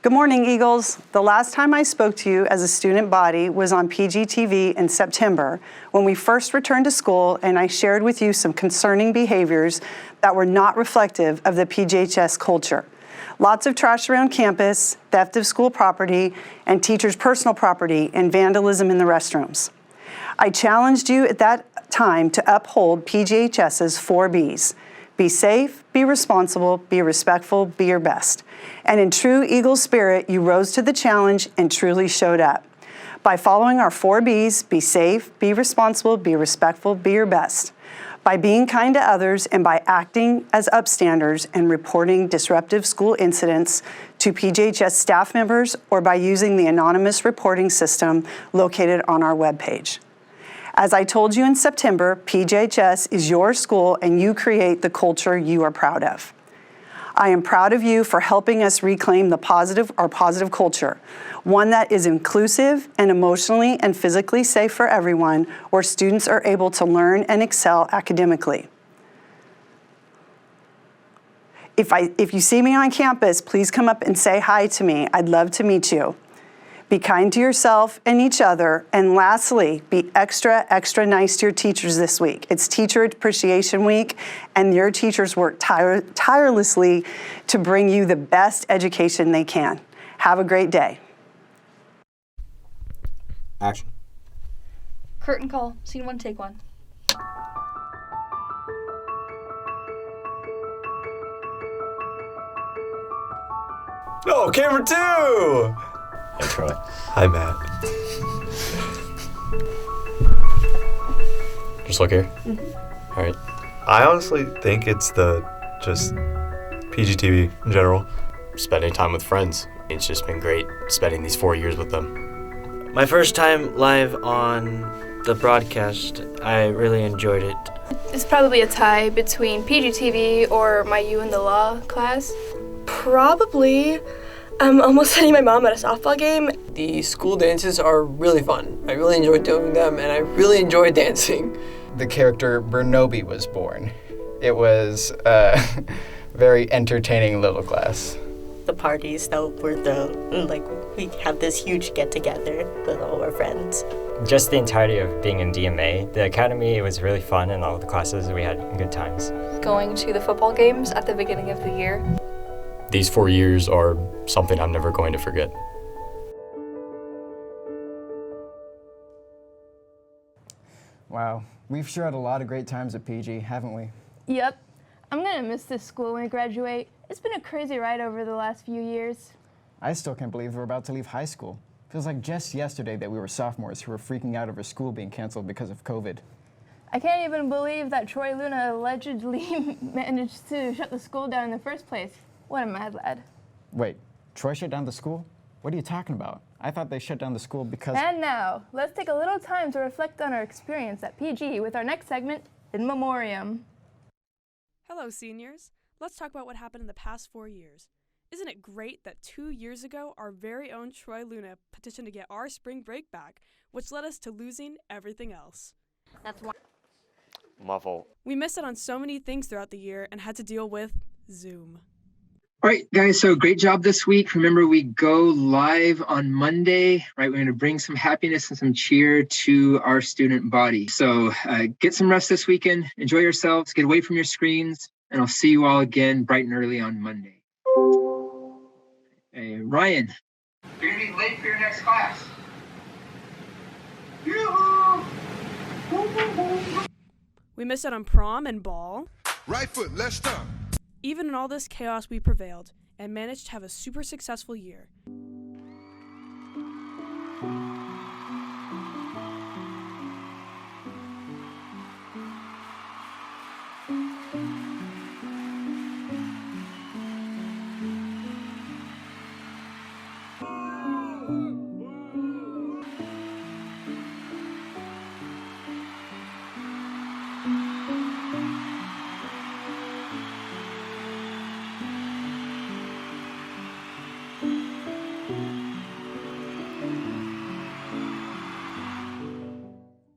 Good morning, Eagles. The last time I spoke to you as a student body was on PGTV in September when we first returned to school, and I shared with you some concerning behaviors that were not reflective of the PGHS culture. Lots of trash around campus, theft of school property, and teachers' personal property, and vandalism in the restrooms. I challenged you at that time to uphold PGHS's 4 Bs. Be safe, be responsible, be respectful, be your best. And in true Eagle spirit, you rose to the challenge and truly showed up. By following our 4 Bs, be safe, be responsible, be respectful, be your best. By being kind to others and by acting as upstanders and reporting disruptive school incidents to PGHS staff members or by using the anonymous reporting system located on our webpage. As I told you in September, PGHS is your school and you create the culture you are proud of. I am proud of you for helping us reclaim our positive culture, one that is inclusive and emotionally and physically safe for everyone, where students are able to learn and excel academically. If you see me on campus, please come up and say hi to me. I'd love to meet you. Be kind to yourself and each other. And lastly, be extra nice to your teachers this week. It's Teacher Appreciation Week, and your teachers work tirelessly to bring you the best education they can. Have a great day. Action. Curtain call. Scene 1, take 1. Oh, camera 2! Hey, Troy. Hi, Matt. Just look here. Mm-hmm. All right. I honestly think it's just PGTV in general. Spending time with friends. It's just been great spending these 4 years with them. My first time live on the broadcast, I really enjoyed it. It's probably a tie between PGTV or my You and the Law class. Probably almost sending my mom at a softball game. The school dances are really fun. I really enjoyed doing them, and I really enjoyed dancing. The character Bernobi was born. It was a very entertaining little class. The parties that were we have this huge get-together with all our friends. Just the entirety of being in DMA, the academy, it was really fun, and all the classes, we had good times. Going to the football games at the beginning of the year. These 4 years are something I'm never going to forget. Wow, we've sure had a lot of great times at PG, haven't we? Yep. I'm gonna miss this school when I graduate. It's been a crazy ride over the last few years. I still can't believe we're about to leave high school. Feels like just yesterday that we were sophomores who were freaking out over school being canceled because of COVID. I can't even believe that Troy Luna allegedly managed to shut the school down in the first place. What a mad lad. Wait, Troy shut down the school? What are you talking about? I thought they shut down the school because... And now, let's take a little time to reflect on our experience at PG with our next segment, In Memoriam. Hello, seniors. Let's talk about what happened in the past 4 years. Isn't it great that 2 years ago, our very own Troy Luna petitioned to get our spring break back, which led us to losing everything else. That's why. My fault. We missed out on so many things throughout the year and had to deal with Zoom. All right, guys, so great job this week. Remember, we go live on Monday, right? We're going to bring some happiness and some cheer to our student body. So get some rest this weekend, enjoy yourselves, get away from your screens, and I'll see you all again bright and early on Monday. Hey, Ryan, you're going to be late for your next class. We missed out on prom and ball. Right foot, left stomp. Even in all this chaos, we prevailed and managed to have a super successful year.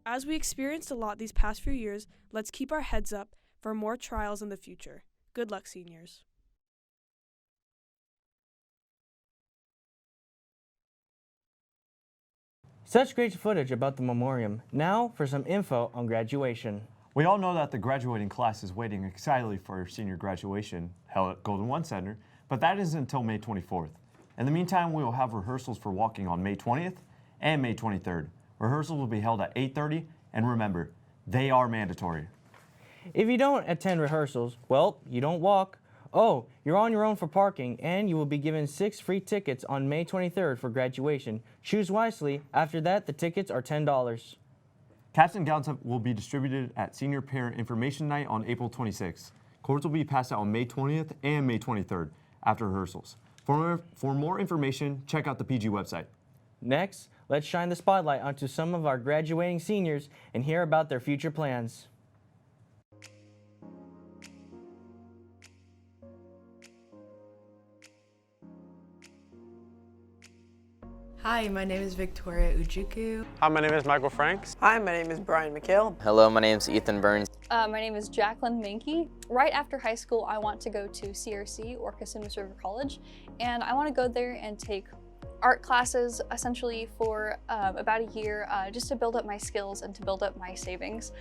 As we experienced a lot these past few years, let's keep our heads up for more trials in the future. Good luck, seniors. Such great footage about the memoriam. Now for some info on graduation. We all know that the graduating class is waiting excitedly for senior graduation held at Golden One Center, but that isn't until May 24th. In the meantime, we will have rehearsals for walking on May 20th and May 23rd. Rehearsals will be held at 8:30, and remember, they are mandatory. If you don't attend rehearsals, well, you don't walk. Oh, you're on your own for parking, and you will be given 6 free tickets on May 23rd for graduation. Choose wisely. After that, the tickets are $10. Caps and gowns will be distributed at Senior Parent Information Night on April 26th. Cords will be passed out on May 20th and May 23rd after rehearsals. For more information, check out the PG website. Next, let's shine the spotlight onto some of our graduating seniors and hear about their future plans. Hi, my name is Victoria Ujuku. Hi, my name is Michael Franks. Hi, my name is Brian McHale. Hello, my name is Ethan Burns. My name is Jacqueline Mankey. Right after high school, I want to go to CRC, or Casinos River College, and I want to go there and take art classes essentially for about a year just to build up my skills and to build up my savings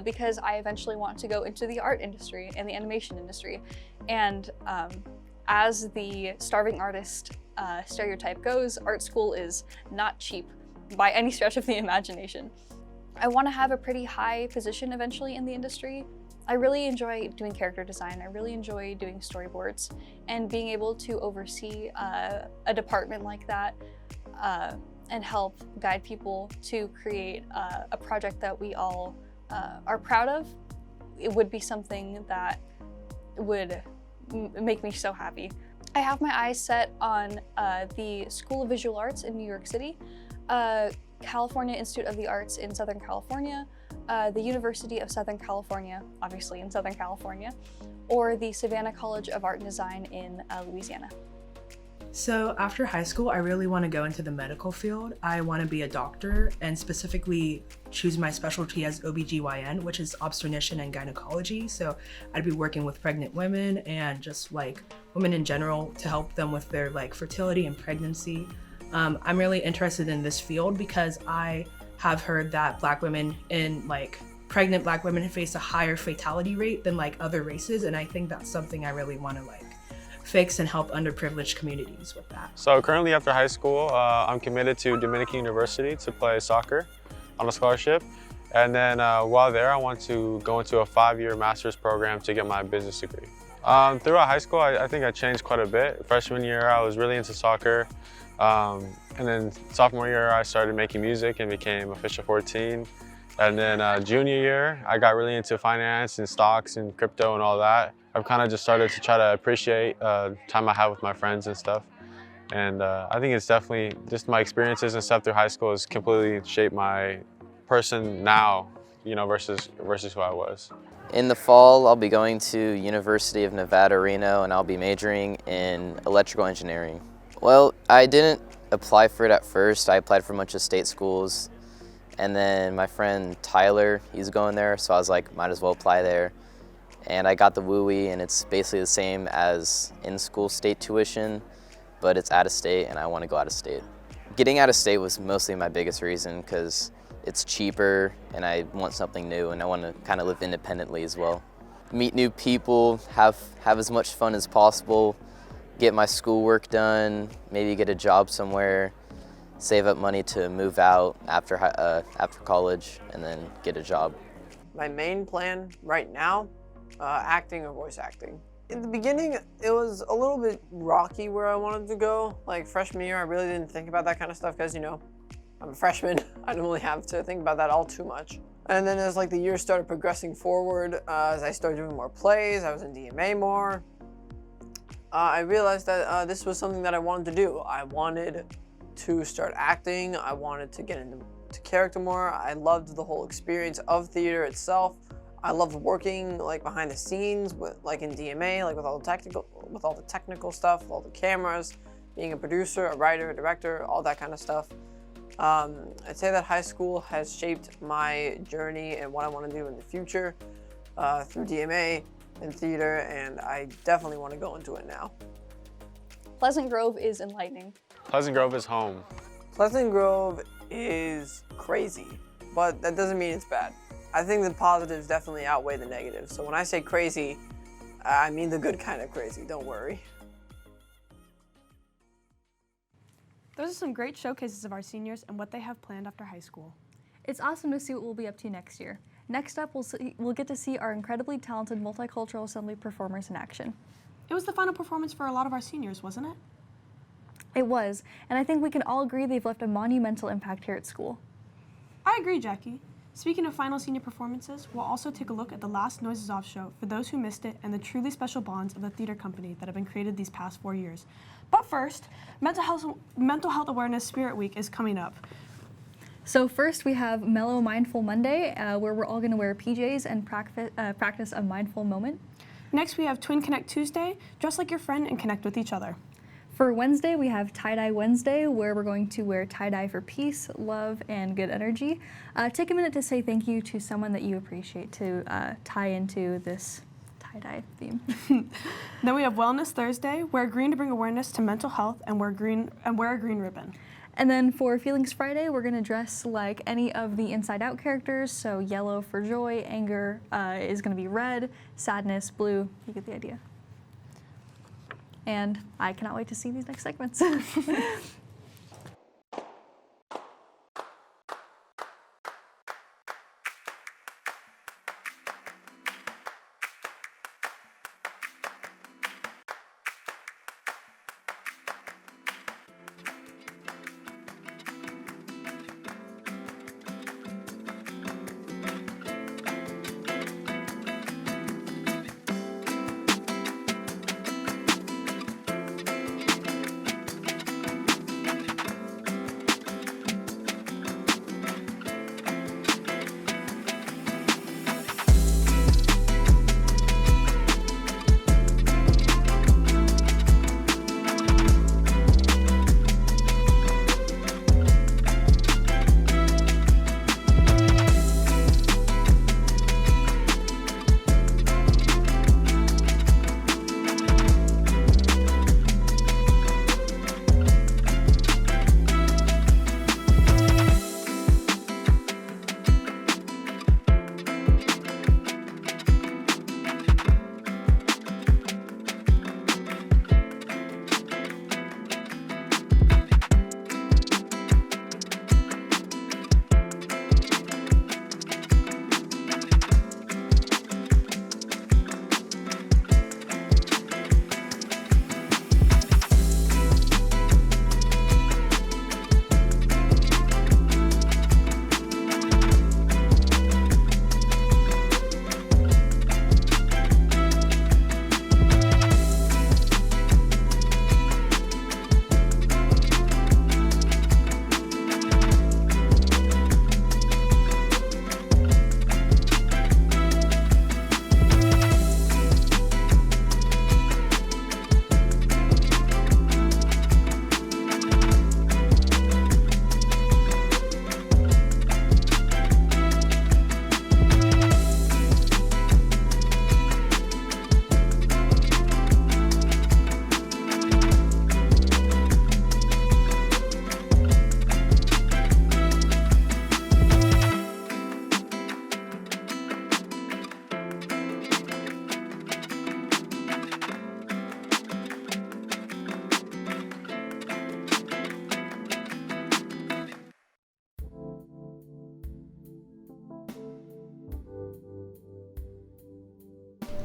because I eventually want to go into the art industry and the animation industry. And as the starving artist stereotype goes, art school is not cheap by any stretch of the imagination. I want to have a pretty high position eventually in the industry. I really enjoy doing character design. I really enjoy doing storyboards, and being able to oversee a department like that and help guide people to create a project that we all are proud of, it would be something that would make me so happy. I have my eyes set on the School of Visual Arts in New York City, California Institute of the Arts in Southern California, the University of Southern California, obviously in Southern California, or the Savannah College of Art and Design in Louisiana. So after high school, I really want to go into the medical field. I want to be a doctor and specifically choose my specialty as OBGYN, which is obstetrician and gynecology. So I'd be working with pregnant women and just like women in general to help them with their like fertility and pregnancy. I'm really interested in this field because I have heard that Black women and like pregnant Black women face a higher fatality rate than like other races. And I think that's something I really want to like fix and help underprivileged communities with that. So currently after high school, I'm committed to Dominican University to play soccer on a scholarship. And then while there, I want to go into a 5-year master's program to get my business degree. Throughout high school, I think I changed quite a bit. Freshman year, I was really into soccer. And then sophomore year, I started making music and became official 14. And then junior year, I got really into finance and stocks and crypto and all that. I've kind of just started to try to appreciate time I have with my friends and stuff. And I think it's definitely just my experiences and stuff through high school has completely shaped my person now, you know, versus who I was. In the fall, I'll be going to University of Nevada, Reno, and I'll be majoring in electrical engineering. Well, I didn't apply for it at first. I applied for a bunch of state schools. And then my friend Tyler, he's going there, so I was like, might as well apply there. And I got the WUI, and it's basically the same as in-school state tuition, but it's out of state, and I want to go out of state. Getting out of state was mostly my biggest reason because it's cheaper, and I want something new, and I want to kind of live independently as well. Meet new people, have as much fun as possible, get my schoolwork done, maybe get a job somewhere, save up money to move out after college, and then get a job. My main plan right now, acting or voice acting. In the beginning, it was a little bit rocky where I wanted to go. Like freshman year, I really didn't think about that kind of stuff because, you know, I'm a freshman. I don't really have to think about that all too much. And then as like the years started progressing forward, as I started doing more plays, I was in DMA more, I realized that this was something that I wanted to do. I wanted to start acting. I wanted to get into character more. I loved the whole experience of theater itself. I loved working like behind the scenes, with like in DMA, like with all the technical stuff, with all the cameras, being a producer, a writer, a director, all that kind of stuff. I'd say that high school has shaped my journey and what I want to do in the future through DMA and theater, and I definitely want to go into it now. Pleasant Grove is enlightening. Pleasant Grove is home. Pleasant Grove is crazy, but that doesn't mean it's bad. I think the positives definitely outweigh the negatives. So when I say crazy, I mean the good kind of crazy, don't worry. Those are some great showcases of our seniors and what they have planned after high school. It's awesome to see what we'll be up to next year. Next up, we'll get to see our incredibly talented multicultural assembly performers in action. It was the final performance for a lot of our seniors, wasn't it? It was, and I think we can all agree they've left a monumental impact here at school. I agree, Jackie. Speaking of final senior performances, we'll also take a look at the last Noises Off show for those who missed it and the truly special bonds of the theater company that have been created these past 4 years. But first, Mental Health Awareness Spirit Week is coming up. So first we have Mellow Mindful Monday, where we're all going to wear PJs and practice a mindful moment. Next we have Twin Connect Tuesday, dress like your friend and connect with each other. For Wednesday, we have Tie-Dye Wednesday, where we're going to wear tie-dye for peace, love, and good energy. Take a minute to say thank you to someone that you appreciate to tie into this tie-dye theme. Then we have Wellness Thursday, wear green to bring awareness to mental health and wear a green ribbon. And then for Feelings Friday, we're gonna dress like any of the Inside Out characters. So yellow for joy, anger is gonna be red, sadness, blue, you get the idea. And I cannot wait to see these next segments.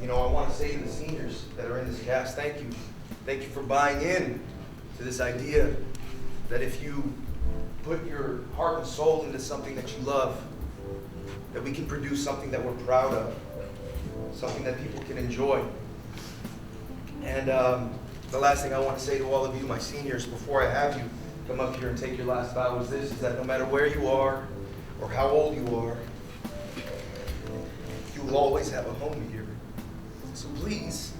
You know, I want to say to the seniors that are in this cast, thank you. Thank you for buying in to this idea that if you put your heart and soul into something that you love, that we can produce something that we're proud of, something that people can enjoy. And the last thing I want to say to all of you, my seniors, before I have you come up here and take your last vow is this, is that no matter where you are or how old you are, you will always have a home here. So please,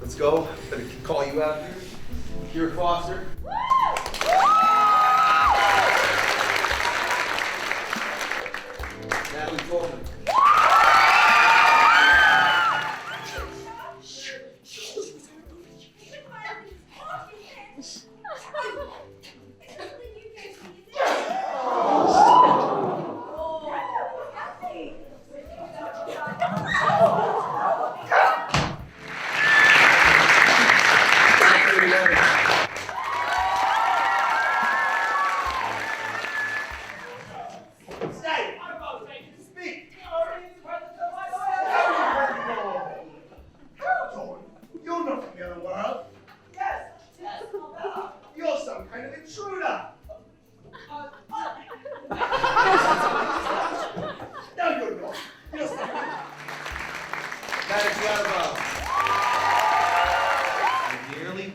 let's go. I'm going to call you out here. Here, Foster. Natalie Coleman.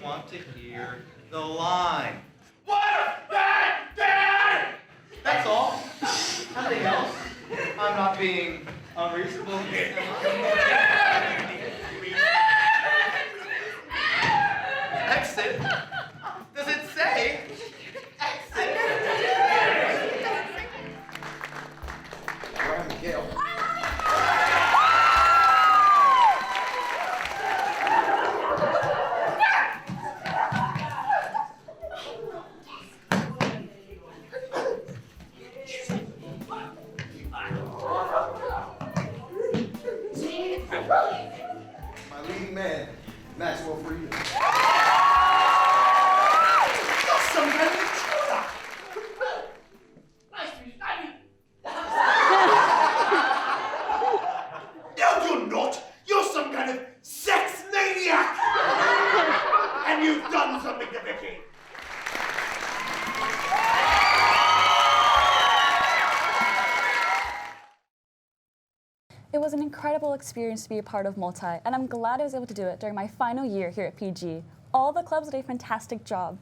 want to hear the line. What a bad day! That's all. Nothing else. I'm not being unreasonable. Exit? Does it say? Exit? Grab Miguel. My leading man, Maxwell Freedom. Some kind of intruder. Nice to meet you. No, you're not. You're some kind of sex maniac. And you've done something to Vicky. It was an incredible experience to be a part of Multi, and I'm glad I was able to do it during my final year here at PG. All the clubs did a fantastic job.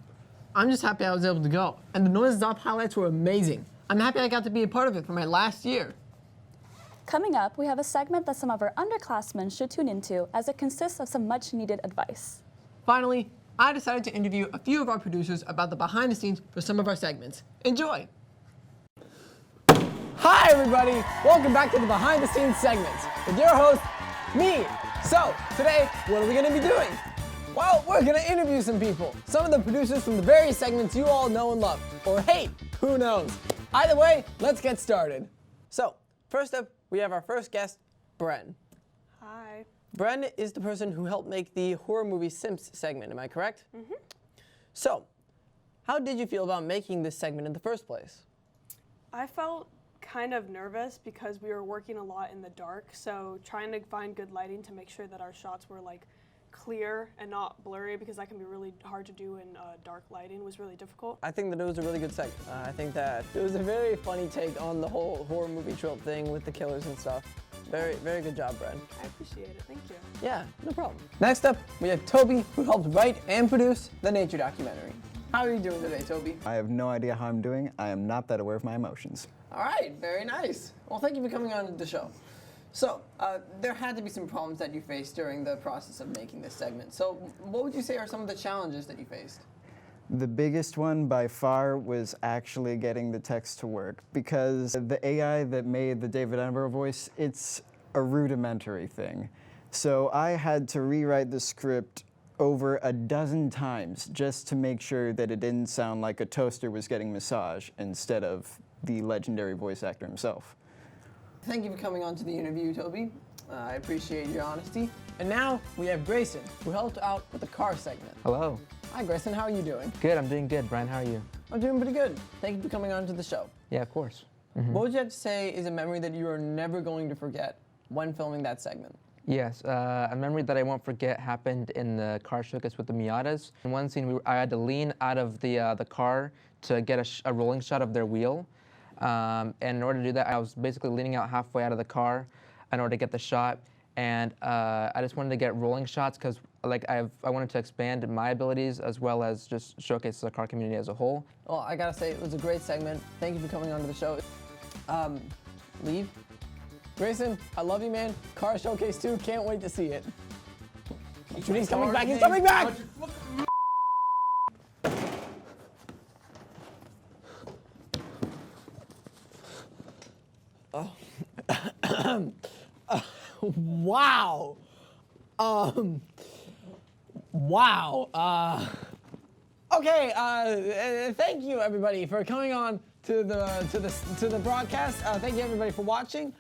I'm just happy I was able to go, and the Noise Zop highlights were amazing. I'm happy I got to be a part of it for my last year. Coming up, we have a segment that some of our underclassmen should tune into, as it consists of some much-needed advice. Finally, I decided to interview a few of our producers about the behind the scenes for some of our segments. Enjoy! Hi everybody! Welcome back to the behind the scenes segments with your host, me. So, today, what are we gonna be doing? Well, we're gonna interview some people. Some of the producers from the various segments you all know and love. Or hate, who knows? Either way, let's get started. So, first up, we have our first guest, Bren. Hi. Bren is the person who helped make the horror movie Simps segment, am I correct? Mm-hmm. So, how did you feel about making this segment in the first place? I felt kind of nervous because we were working a lot in the dark, so trying to find good lighting to make sure that our shots were like clear and not blurry, because that can be really hard to do in dark lighting, was really difficult. I think that it was a really good segment. I think that it was a very funny take on the whole horror movie trope thing with the killers and stuff. Very, very good job, Bren. I appreciate it, thank you. Yeah, no problem. Next up, we have Toby, who helped write and produce the nature documentary. How are you doing today, Toby? I have no idea how I'm doing. I am not that aware of my emotions. All right, very nice. Well, thank you for coming on the show. So, there had to be some problems that you faced during the process of making this segment. So, what would you say are some of the challenges that you faced? The biggest one by far was actually getting the text to work, because the AI that made the David Attenborough voice, it's a rudimentary thing. So I had to rewrite the script over a dozen times just to make sure that it didn't sound like a toaster was getting massage instead of the legendary voice actor himself. Thank you for coming on to the interview, Toby. I appreciate your honesty. And now we have Grayson, who helped out with the car segment. Hello. Hi, Grayson. How are you doing? Good. I'm doing good. Brian, how are you? I'm doing pretty good. Thank you for coming on to the show. Yeah, of course. What would you have to say is a memory that you are never going to forget when filming that segment? Yes, a memory that I won't forget happened in the car showcase with the Miatas. In one scene, I had to lean out of the car to get a rolling shot of their wheel. And in order to do that, I was basically leaning out halfway out of the car in order to get the shot. And I just wanted to get rolling shots because like I wanted to expand my abilities as well as just showcase the car community as a whole. Well, I gotta say, it was a great segment. Thank you for coming on to the show. Leave? Grayson, I love you, man. Car Showcase 2, can't wait to see it. He's coming back, he's coming back! Oh. Wow. Wow. Okay. Thank you everybody for coming on to the broadcast. Thank you everybody for watching.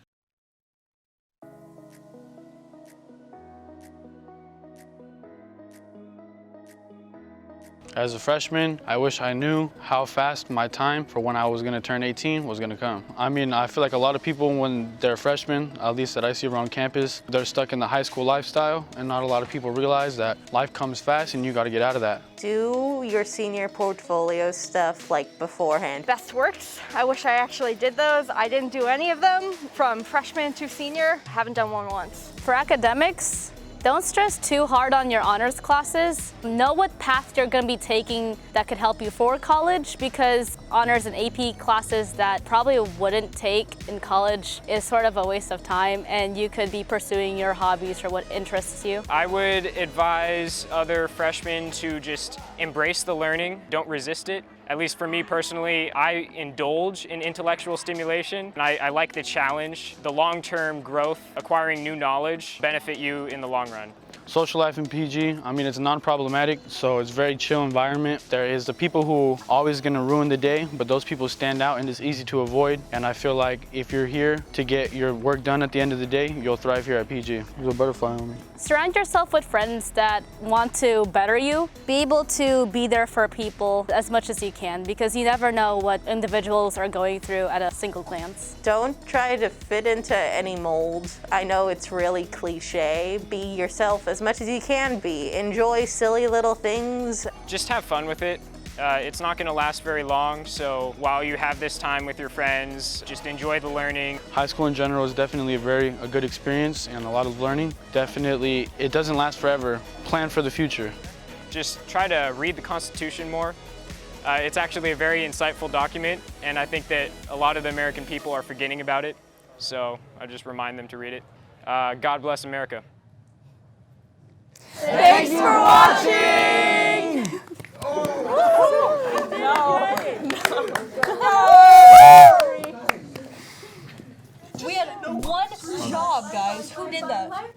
As a freshman, I wish I knew how fast my time for when I was gonna turn 18 was gonna come. I mean, I feel like a lot of people when they're freshmen, at least that I see around campus, they're stuck in the high school lifestyle, and not a lot of people realize that life comes fast and you gotta get out of that. Do your senior portfolio stuff like beforehand. Best works. I wish I actually did those. I didn't do any of them from freshman to senior. Haven't done one once. For academics, Don't stress too hard on your honors classes. Know what path you're going to be taking that could help you for college, because honors and AP classes that probably wouldn't take in college is sort of a waste of time, and you could be pursuing your hobbies or what interests you. I would advise other freshmen to just embrace the learning, don't resist it. At least for me personally, I indulge in intellectual stimulation, and I like the challenge. The long-term growth, acquiring new knowledge, benefit you in the long run. Social life in PG, I mean, it's non-problematic, so it's a very chill environment. There is the people who always gonna ruin the day, but those people stand out and it's easy to avoid. And I feel like if you're here to get your work done at the end of the day, you'll thrive here at PG. There's a butterfly on me. Surround yourself with friends that want to better you. Be able to be there for people as much as you can, because you never know what individuals are going through at a single glance. Don't try to fit into any mold. I know it's really cliche. Be yourself as much as you can be. Enjoy silly little things. Just have fun with it. It's not going to last very long, so while you have this time with your friends, just enjoy the learning. High school in general is definitely a good experience and a lot of learning. Definitely, it doesn't last forever. Plan for the future. Just try to read the Constitution more. It's actually a very insightful document, and I think that a lot of the American people are forgetting about it, so I just remind them to read it. God bless America. Thanks for watching! We had one job, guys. Who did that?